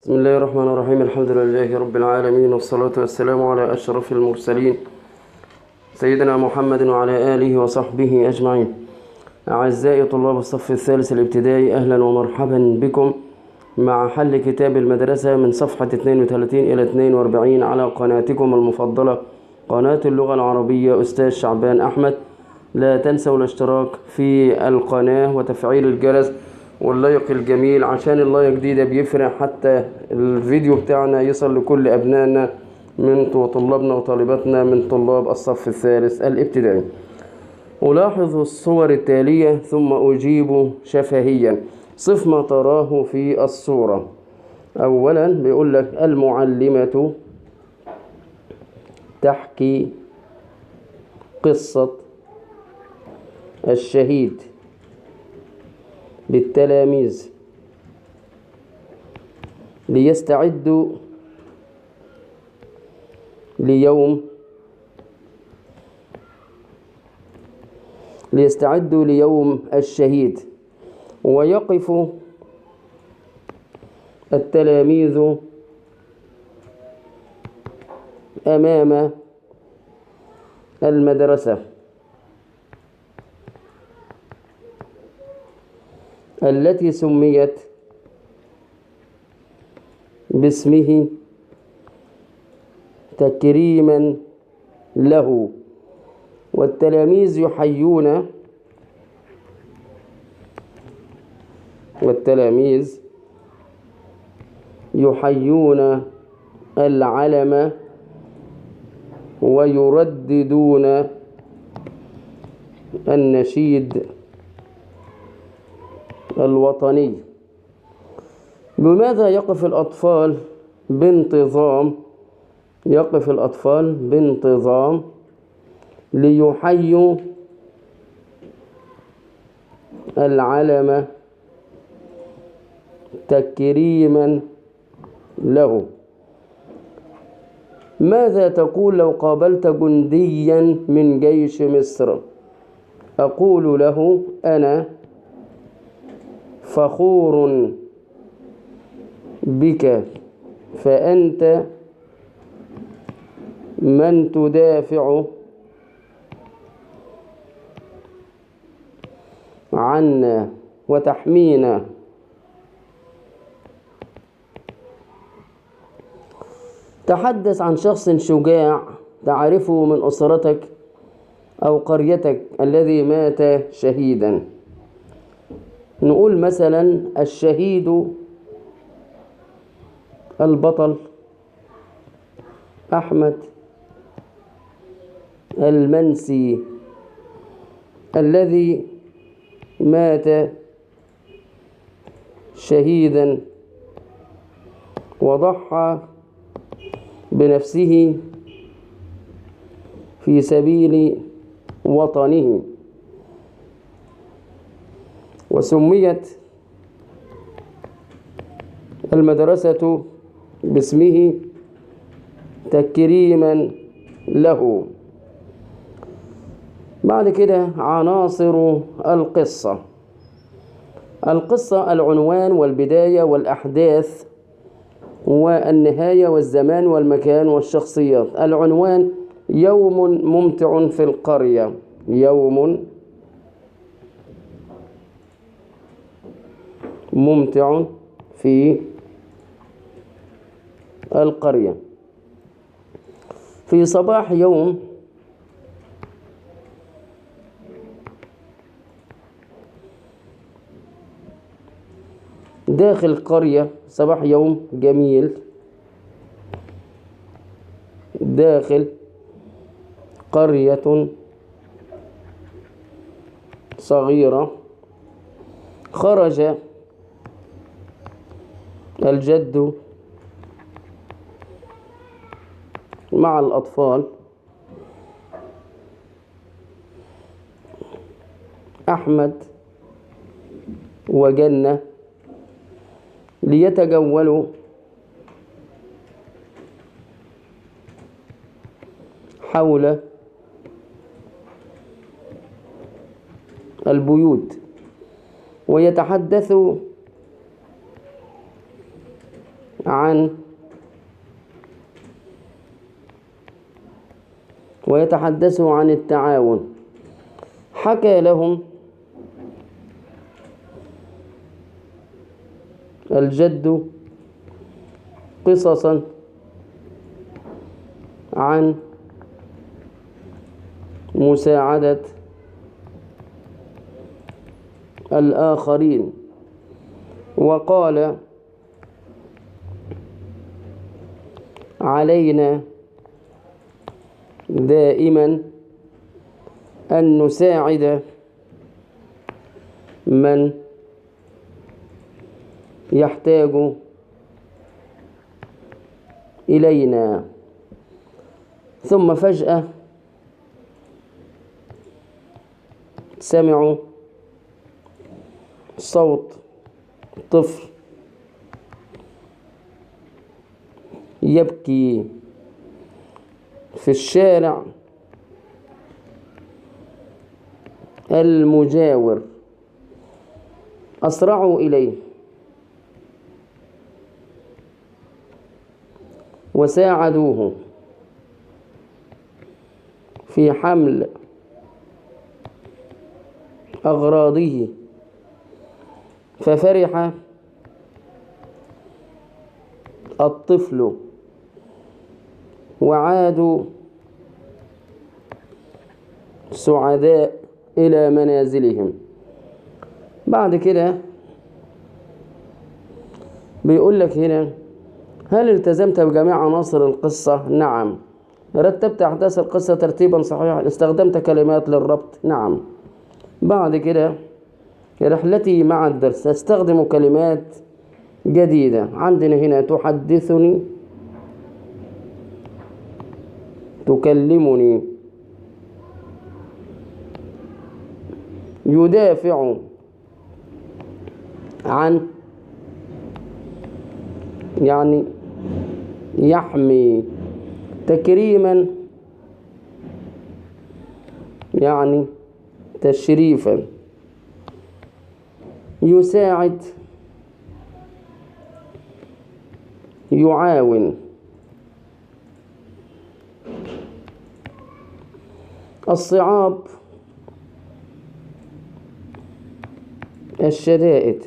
بسم الله الرحمن الرحيم. الحمد لله رب العالمين، والصلاة والسلام على أشرف المرسلين سيدنا محمد وعلى آله وصحبه أجمعين. أعزائي طلاب الصف الثالث الابتدائي، أهلا ومرحبا بكم مع حل كتاب المدرسة من صفحة 32 إلى 42 على قناتكم المفضلة، قناة اللغة العربية أستاذ شعبان أحمد. لا تنسوا الاشتراك في القناة وتفعيل الجرس واللايك الجميل، عشان اللايك ده بيفرق حتى الفيديو بتاعنا يصل لكل أبنائنا من طلابنا وطالباتنا من طلاب الصف الثالث الابتدائي. ألاحظ الصور التالية ثم أجيب شفهيا. صف ما تراه في الصورة. أولا بيقول لك المعلمة تحكي قصة الشهيد بالتلاميذ ليستعدوا ليوم الشهيد، ويقف التلاميذ أمام المدرسة التي سميت باسمه تكريما له، والتلاميذ يحيون العلم ويرددون النشيد الوطني. بماذا يقف الأطفال بانتظام ليحيوا العلم تكريما له؟ ماذا تقول لو قابلت جنديا من جيش مصر؟ أقول له أنا فخور بك، فأنت من تدافع عنا وتحمينا. تحدث عن شخص شجاع تعرفه من أسرتك أو قريتك الذي مات شهيدا. نقول مثلا الشهيد البطل أحمد المنسي الذي مات شهيدا وضحى بنفسه في سبيل وطنه، وسميت المدرسة باسمه تكريما له. بعد كده عناصر القصة. العنوان والبداية والأحداث والنهاية والزمان والمكان والشخصيات. العنوان: يوم ممتع في القرية. يوم ممتع في القرية. في صباح يوم داخل القرية، صباح يوم جميل داخل قرية صغيرة. خرج الجد مع الأطفال أحمد وجنة ليتجولوا حول البيوت ويتحدثوا عن ويتحدثوا عن التعاون. حكى لهم الجد قصصا عن مساعدة الآخرين، وقال علينا دائما أن نساعد من يحتاج إلينا. ثم فجأة سمعوا صوت طفل يبكي في الشارع المجاور. أسرعوا إليه وساعدوه في حمل أغراضه، ففرح الطفل وعادوا سعداء إلى منازلهم. بعد كده بيقول لك هنا: هل التزمت بجميع عناصر القصة؟ نعم. رتبت أحداث القصة ترتيبا صحيحا؟ استخدمت كلمات للربط؟ نعم. بعد كده: رحلتي مع الدرس، استخدم كلمات جديدة. عندنا هنا تحدثني، تكلمني، يدافع عن، يعني يحمي، تكريما يعني تشريفا، يساعد، يعاون. الصعاب، الشدائد.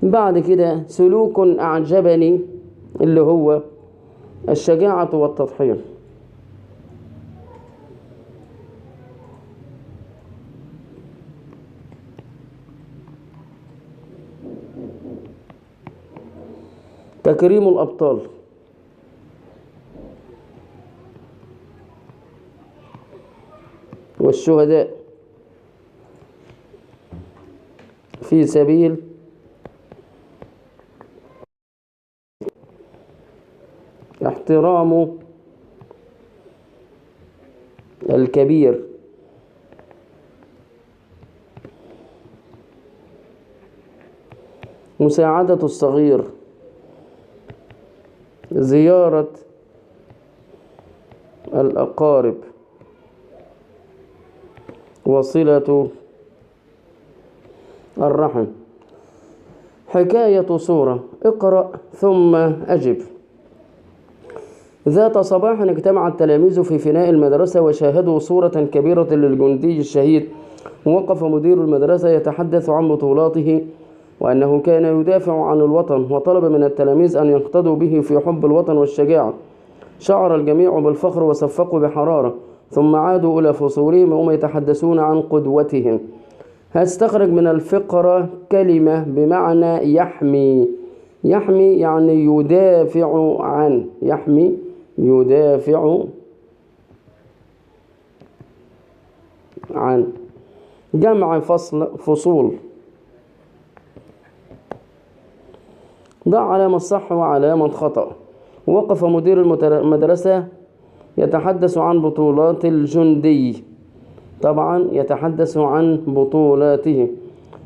بعد كده سلوك أعجبني، اللي هو الشجاعة والتضحية. تكريم الأبطال. والشهداء في سبيل احترام الكبير. مساعدة الصغير، زيارة الأقارب، وصلة الرحم. حكاية صورة. اقرأ ثم أجب. ذات صباح اجتمع التلاميذ في فناء المدرسة وشاهدوا صورة كبيرة للجندي الشهيد. وقف مدير المدرسة يتحدث عن بطولاته وأنه كان يدافع عن الوطن، وطلب من التلاميذ أن يقتدوا به في حب الوطن والشجاعة. شعر الجميع بالفخر وصفقوا بحرارة، ثم عادوا إلى فصولهم وهم يتحدثون عن قدوتهم. هستخرج من الفقرة كلمة بمعنى يحمي. يحمي يعني يدافع عن، يحمي يدافع عن. جمع فصول. ضع علامة صح وعلامة خطأ. وقف مدير المدرسة يتحدث عن بطولات الجندي، طبعا يتحدث عن بطولاته.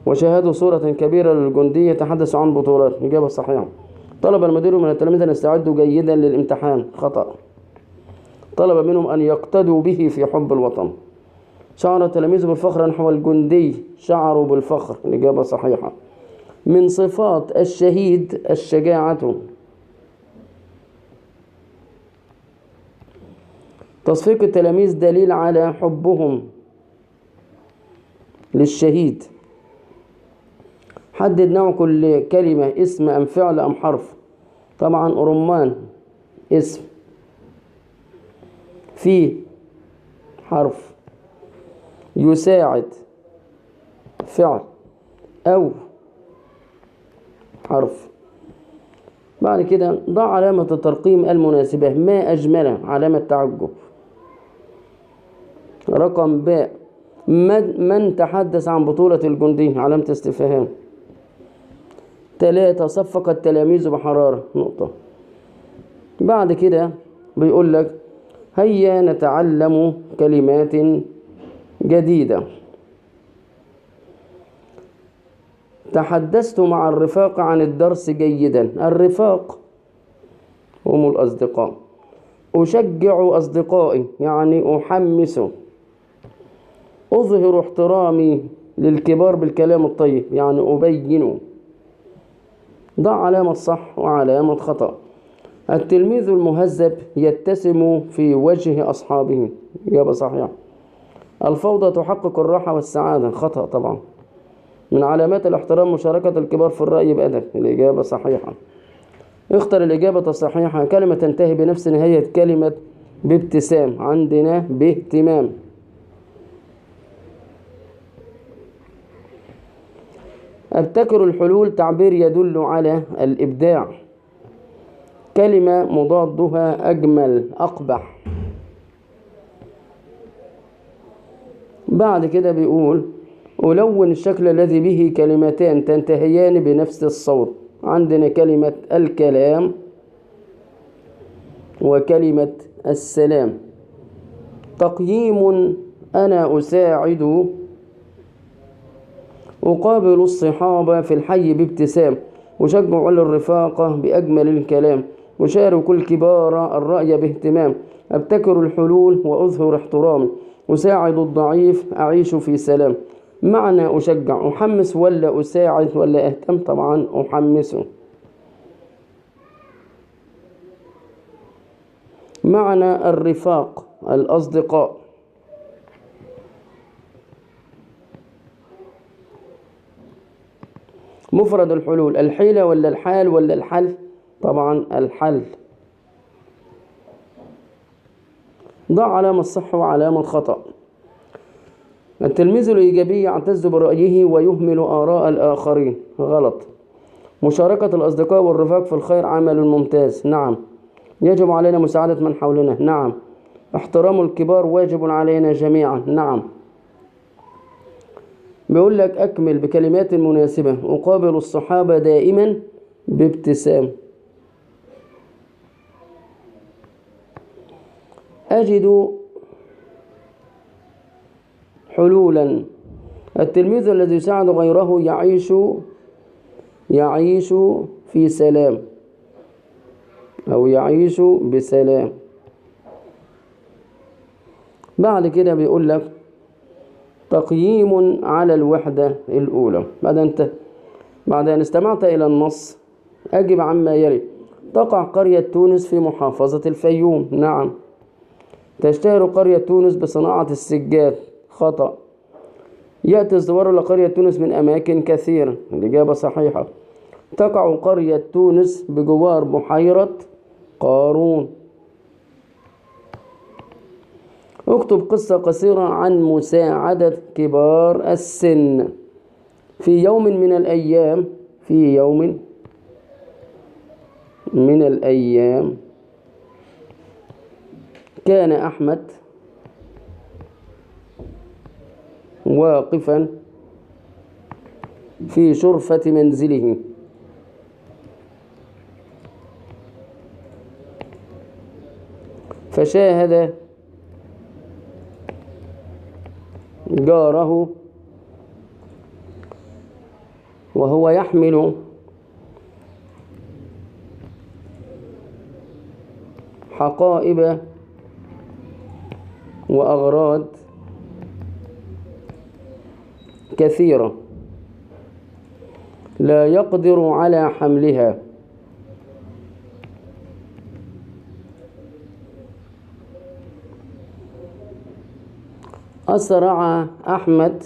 وشاهدوا صورة كبيرة للجندي يتحدث عن بطولاته، إجابة صحيحة. طلب المدير من التلاميذ أن يستعدوا جيدا للامتحان، خطأ. طلب منهم أن يقتدوا به في حب الوطن. شعر التلاميذ بالفخر نحو الجندي، شعروا بالفخر، الإجابة صحيحة. من صفات الشهيد الشجاعة. تصفيق التلاميذ دليل على حبهم للشهيد. حدد نوع كل كلمة، اسم أم فعل أم حرف. طبعا رمان اسم، في حرف، يساعد فعل، أو حرف. بعد كده ضع علامة الترقيم المناسبة. ما أجمله، علامة تعجب. رقم باء، من تحدث عن بطولة الجندي، علامة استفهام. 3 صفق التلاميذ بحرارة، نقطة. بعد كده بيقول لك هيا نتعلم كلمات جديدة. تحدثت مع الرفاق عن الدرس جيدا. الرفاق هم الأصدقاء. أشجع أصدقائي يعني أحمس. أظهر احترامي للكبار بالكلام الطيب يعني أبين. ضع علامة صح وعلامة خطأ. التلميذ المهذب يبتسم في وجه أصحابه، إجابة صحيحة. الفوضى تحقق الراحة والسعادة، خطأ طبعا. من علامات الاحترام مشاركة الكبار في الرأي بأدب، الإجابة صحيحة. اختر الإجابة الصحيحة. كلمة تنتهي بنفس نهاية كلمة بابتسام، عندنا باهتمام. ابتكر الحلول، تعبير يدل على الإبداع. كلمة مضادها أجمل، أقبح. بعد كده بيقول ألون الشكل الذي به كلمتان تنتهيان بنفس الصوت. عندنا كلمة الكلام وكلمة السلام. تقييم، أنا أساعد. أقابل الصحابة في الحي بابتسام. أشجع الرفاقة بأجمل الكلام. أشارك الكبار الرأي باهتمام. أبتكر الحلول وأظهر احترامي. أساعد الضعيف، أعيش في سلام. معنى أشجع، أحمس ولا أساعد ولا أهتم؟ طبعا أحمسه. معنى الرفاق، الأصدقاء. مفرد الحلول، الحيلة ولا الحال ولا الحل؟ طبعا الحل. ضع علامة صح وعلامة خطأ. التلميذ الإيجابي يعتز برأيه ويهمل آراء الآخرين، غلط. مشاركة الأصدقاء والرفاق في الخير عمل ممتاز، نعم. يجب علينا مساعدة من حولنا، نعم. احترام الكبار واجب علينا جميعا، نعم. بيقول لك أكمل بكلمات مناسبة. أقابل الصحابة دائما بابتسام. أجد حلولا. التلميذ الذي يساعد غيره يعيش في سلام أو يعيش بسلام. بعد كده بيقول لك تقييم على الوحدة الأولى. بعد أن استمعت إلى النص أجب عما يلي. تقع قرية تونس في محافظة الفيوم، نعم. تشتهر قرية تونس بصناعة السجاد، خطأ. يأتي الزوار إلى قرية تونس من أماكن كثيرة، الإجابة صحيحة. تقع قرية تونس بجوار بحيرة قارون. اكتب قصة قصيرة عن مساعدة كبار السن. في يوم من الأيام كان أحمد واقفا في شرفة منزله فشاهد جاره وهو يحمل حقائب وأغراض كثيرة. لا يقدر على حملها. أسرع أحمد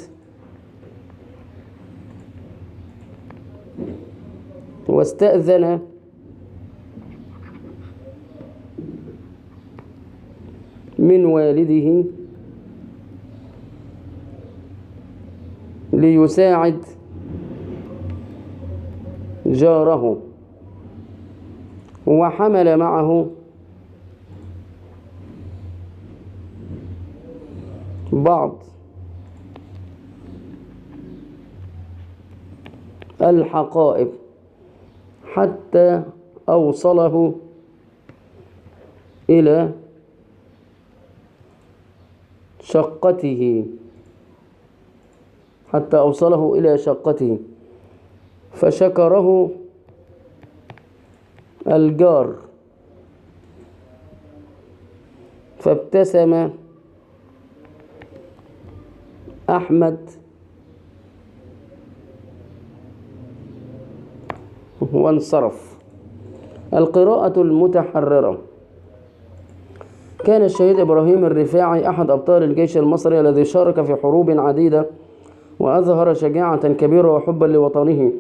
واستأذن من والده ليساعد جاره، وحمل معه بعض الحقائب حتى أوصله إلى شقته فشكره الجار، فابتسم أحمد وانصرف. القراءة المتحررة. كان الشهيد إبراهيم الرفاعي أحد أبطال الجيش المصري الذي شارك في حروب عديدة وأظهر شجاعة كبيرة وحبا لوطنه،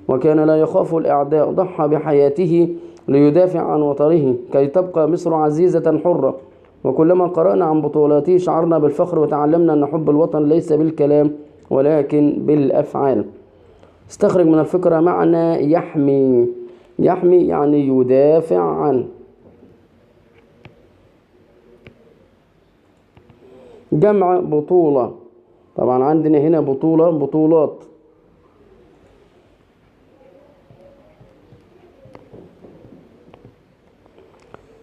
وكان لا يخاف الأعداء. ضحى بحياته ليدافع عن وطنه كي تبقى مصر عزيزة حرة، وكلما قرأنا عن بطولاته شعرنا بالفخر وتعلمنا أن حب الوطن ليس بالكلام ولكن بالأفعال. استخرج من الفكرة معنى يحمي. يحمي يعني يدافع عنه. جمع بطولة. طبعا عندنا هنا بطولات.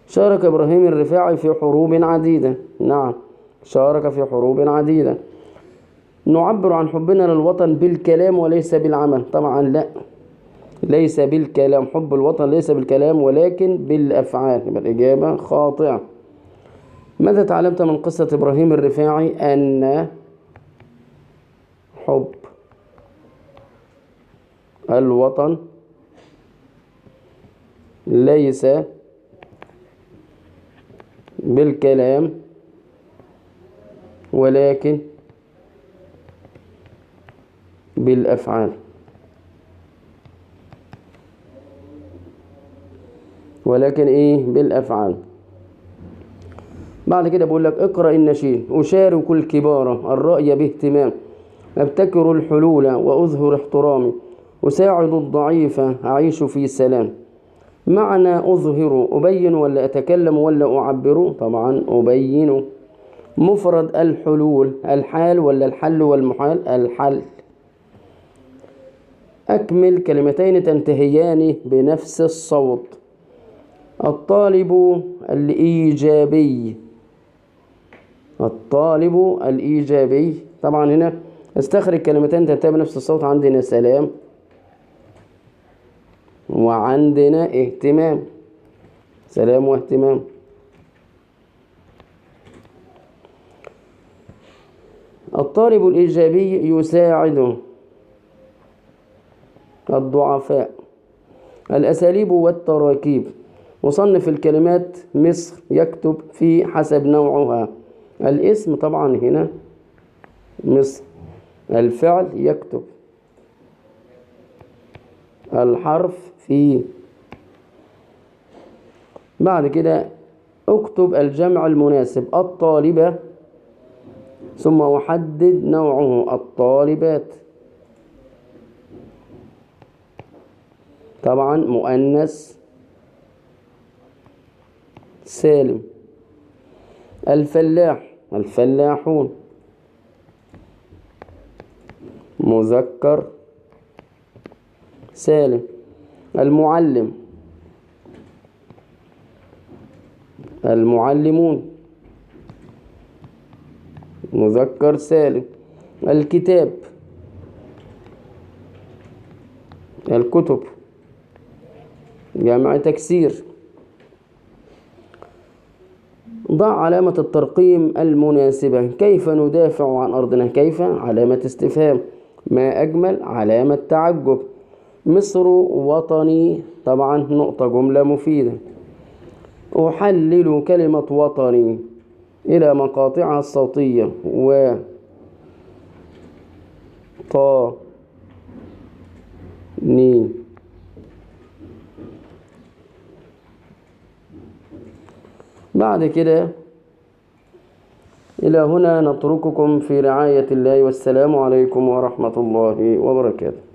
شارك إبراهيم الرفاعي في حروب عديدة. نعم، شارك في حروب عديدة. نعبر عن حبنا للوطن بالكلام وليس بالعمل. طبعا لا، ليس بالكلام. حب الوطن ليس بالكلام ولكن بالأفعال. يبقى الإجابة خاطئة. ماذا تعلمت من قصة إبراهيم الرفاعي؟ أن حب الوطن ليس بالكلام ولكن بالأفعال. ولكن إيه؟ بالأفعال. بعد كده بقول لك اقرأ النشيد. أشارك الكبار الرأي باهتمام، أبتكر الحلول وأظهر احترامي، أساعد الضعيف أعيش في سلام. معنى أظهر، أبين ولا أتكلم ولا أعبر؟ طبعا أبين. مفرد الحلول، الحال ولا الحل والمحال؟ الحل. أكمل كلمتين تنتهيان بنفس الصوت. الطالب الإيجابي. الطالب الإيجابي. طبعا هنا استخرج كلمتين تنتهي بنفس الصوت. عندنا سلام وعندنا اهتمام. سلام واهتمام. الطالب الإيجابي يساعد الضعفاء. الأساليب والتراكيب. وصنف الكلمات. مصر يكتب في حسب نوعها. الاسم طبعا هنا مصر. الفعل يكتب. الحرف في. بعد كده اكتب الجمع المناسب. الطالبة ثم أحدد نوعه. الطالبات. طبعا مؤنث سالم. الفلاح. الفلاحون. مذكر سالم. المعلم. المعلمون. مذكر سالم. الكتاب. الكتب. جمع تكسير. ضع علامة الترقيم المناسبة. كيف ندافع عن أرضنا؟ كيف علامة استفهام. ما أجمل علامة تعجب. مصر وطني، طبعا نقطة جملة مفيدة. أحلل كلمة وطني إلى مقاطعها الصوتية و طا ني. بعد كده إلى هنا نترككم في رعاية الله، والسلام عليكم ورحمة الله وبركاته.